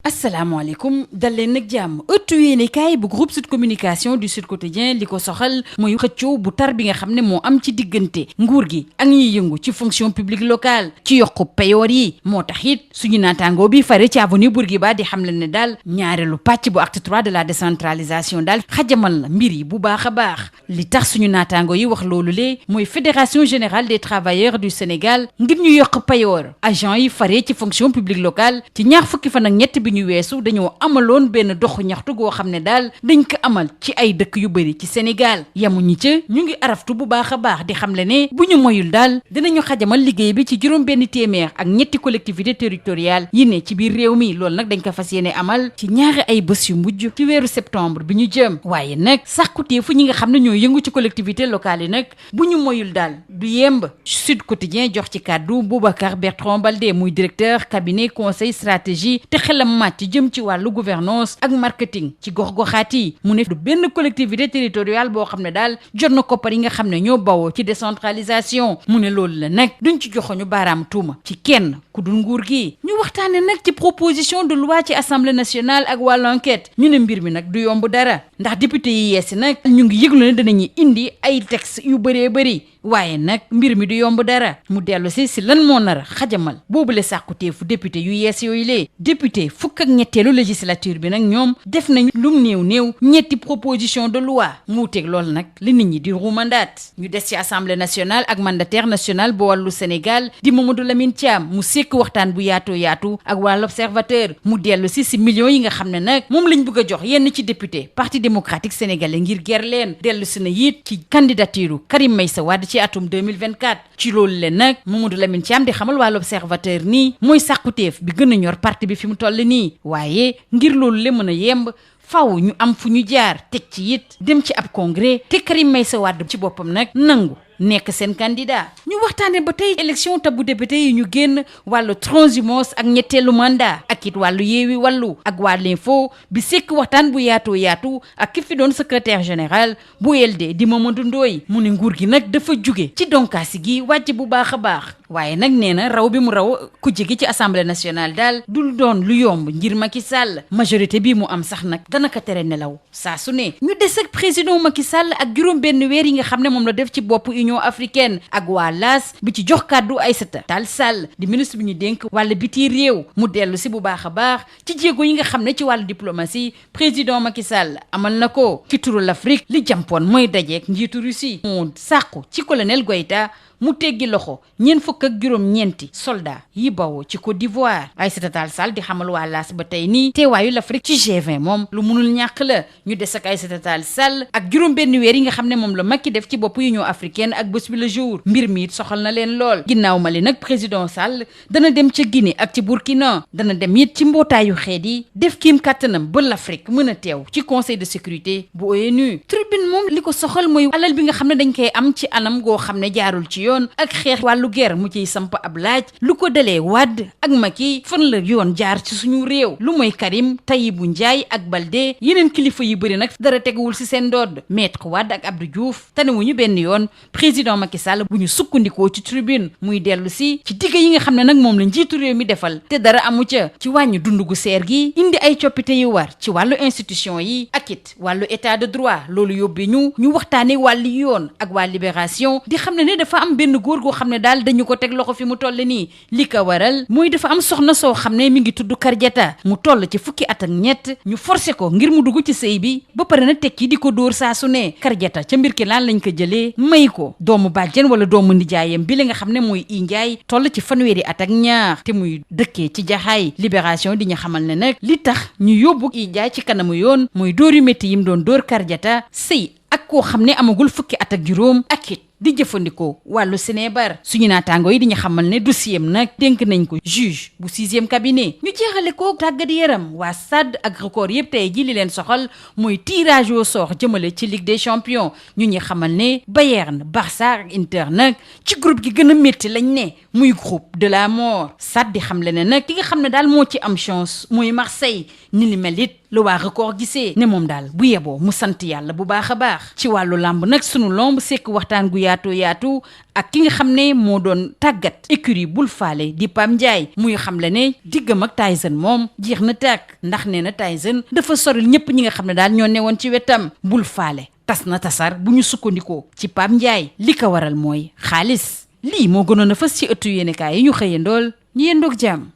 asalaamaaleykum dal leen nag jàmm ëttu yéenekaay bu groupe Sud Communication du Sud Quotidien li ko soxal mooy xëccoo bu tar bi nga xam ne moo am ci diggante nguur gi ak ñiy yëngu ci fonction publique locale ci yokku payoor yi moo tax it suñu naataangoo bi fare ci avenue Bourguiba di xam leen ne daal ñaareelu pàcc bu acte 3 de la décentralisation daal xajamal la mbir yi bu baax a baax li tax suñu naataangoo yi wax loolu lee mooy fédération générale des travailleurs du Sénégal ngir ñu yokk payoor agent yi fare ci fonction publique locale ci ñaar fukki fan ak ñett bi ñu weesu dañoo amaloon benn doxu ñaxtu goo xam ne daal dañ ko amal ci ay dëkk yu bëri ci Sénégal yamuñu ca ñu ngi araftu bu baax a baax di xam le ne bu ñu moyul daal dinañu xajamal liggéey bi ci juróom benn téeméer ak ñetti collectivité territoriale yi ne ci biir réew mi loolu nag dañ ko fas yéene amal ci ñaari ay bés yu mujj ci weeru septembre bi ñu jëm waaye nag sàkkuteefu ñi nga xam ne ñoo yëngu ci collectivité locale yi nag bu ñu moyul daal du yemb Sud Quotidien jox ci kàddu Boubacar Bertrand Baldé muy directeur cabinet conseil stratégie te xelam màcc jëm ci wàllu gouvernance ak marketing ci gox-goxaat yi mu ne du benn collectivité territoriale boo xam ne daal jot na koppar yi nga xam ne ñoo bawoo ci décentralisation mu ne loolu la nag duñ ci joxoñu baaraam tuuma ci kenn ku dul nguur gi ñu waxtaane nag ci proposition de loi ci assemblée nationale ak wàllu enquête ñu ne mbir mi nag du yomb dara ndax député yi yeesi nag ñu ngi yëglu ne danañu indi ay texte yu bëree bëri waaye nag mbir mi du yomb dara mu dellu si lan moo nar a xajamal boobule sàkkuteefu député yu yees yooyu lee député fukk ak ñetteelu législature bi nag ñoom def nañ lum néew ñetti proposition de loi mu wuteeg loolu nag li nit ñi di ruumandaat ñu des ci assemblée nationale ak mandataire national bu wàllu Sénégal di Mamadou Lamine Thiam mu sekk waxtaan bu yaatu ak waa l'Observateur mu dellu si millions yi nga xam ne nag moom lañ bëgg a jox yenn ci député parti démocratique sénégalais ngir ger leen dellu si na it ci candidature Karim Meïssa Wade ci atum 2024 ci loolu leen nag Mamadou Lamine Thiam di xamal waa l'Observateur nii mooy sàkkuteef bi gën a ñor parti bi fi mu toll nii waaye ngir loolu le mën a yemb faw ñu am fu ñu jaar teg ci it dem ci ab congrès te Karim Meïssa Wade ci boppam nag nangu nekk seen candidat ñu waxtaane ba tey élection tabbu député yi ñu génn wàllu transhumance ak ñetteelu mandat ak it wàllu yeewi wàllu ak waa l'info bi sekk waxtaan bu yaatu ak ki fi doon secrétaire général bu LD di Mamadou Ndoye mu ne nguur gi nag dafa jóge ci donkaasi gi wàcc bu baax a baax waaye nag nee na raw bi mu raw ku jege ci assemblée nationale daal dul doon lu yomb ngir Macky Sall majorité bi mu am sax nag dana ko tere nelaw saa su ne ñu des ak président Macky Sall ak juróom benn weer yi nga xam ne moom la def ci bopp Union africaine ak waa LAS bi ci jox kàddu Aïssata Tall Sall di ministre bi ñu dénk wàllu biti réew mu dellu si bu baax a baax ci jéego yi nga xam ne ci wàllu diplomatie président Macky Sall amal na ko ci turu l'Afrique li jàmpoon mooy dajeek njiitu Russie mu sàqu ci colonel Goïta mu teggi loxo fukk ak juróom-ñeenti soldat yi bawoo ci Côte d'Ivoire Aïssata Tall Sall di xamal waa LAS ba tey nii teewaayu l'Afrique ci G20 moom lu munul ñàkk la ñu des ak Aïssata Tall Sall ak juróom benn weer yi nga xam ne moom la Macky def ci bopp Union africaine ak bés bi le jour mbir mi it soxal na leen lool ginnaaw Mali nag président Sall dana dem ca Guinée ak ci Burkina dana dem it ci mbootaayu xeet yi def kiim kàttanam ba l'Afrique mën a teew ci conseil de sécurité bu ONU tribune moom li ko soxal mooy alal bi nga xam ne dañ koy am ci anam goo xam ne jaarul ci yoon ak xeex wàllu guerre mu ciy samp ab laaj lu ko dalee Wade ak Macky fan la yoon jaar ci suñu réew lu mooy Karim Tahibou Ndiaye ak Baldé yeneen kilifa yu bëri nag dara teguwul ci seen dodd maître Wade ak Abdou Diouf tanewuñu benn yoon président Macky Sall bu ñu sukkandikoo ci tribune muy dellu si ci digg yi nga xam ne nag moom la njiitu réew mi defal te dara amu ca ci wàññi dundu gu seer gi indi ay coppite yu war ci wàllu institution yi ak it wàllu état de droit loolu yóbbi ñu waxtaane wàllu yoon ak waa libération di xam ne dafa am benn góor goo xam ne daal dañu ko teg loxo fi mu toll nii li ko waral mooy dafa am soxna soo xam ne mi ngi tudd Kardiata mu toll ci fukki at ak ñett ñu forcé ko ngir mu dugg ci sëy bi ba pare na tekki di ko dóor saa su ne Kardiata ca mbir ki laan lañ ko jëlee may ko doomu bàjjen wala doomu nijaayam bi li nga xam ne mooy i Njaay toll ci fanweeri at ak ñaar te muy dëkkee ci jaxaay libération di ñu xamal ne nag li tax ñu yóbbu i Njaay ci kanamu yoon mooy dóor yu métti yim doon dóor Kardiata sëy ak koo xam ne amagul fukki at ak juróom ak it di jëfandikoo wàllu Sénébar suñu naataango yi diñu xamal ne dossier am nag dénk nañ ko juge bu 6e cabinet ñu jeexale ko tàggat yaram waa SAD ak record yëpp tey ji li leen soxal mooy tirage au sort jëmale ci Ligue des champions ñu ñi xamal ne Bayern Barça ak Inter nag ci groupe gi gën a métti lañ ne muy groupe de la mort SAD di xam le ne nag ki nga xam ne daal moo ci am chance mooy Marseille ni li mel it la waa record gisee ne moom daal bu yeboo mu sant yàlla bu baax a baax. ci wàllu làmb nag sunu lomb sekk waxtaan gu yaatu ak ki nga xam ne moo doon tàggat écurie bul faale di Pam Ndiaye muy xam le ne diggam ak Tyson moom jeex na tàkk ndax nee na Tyson dafa soril ñëpp ñi nga xam ne daal ñoo newoon ci wetam. bul faale tas na tasar bu ñu sukkandikoo ci Pam Ndiaye li ko waral mooy xaalis. lii moo gënoon a fës ci ëttu yéenekaay yi ñu xëyandool ñu yendoog jàmm.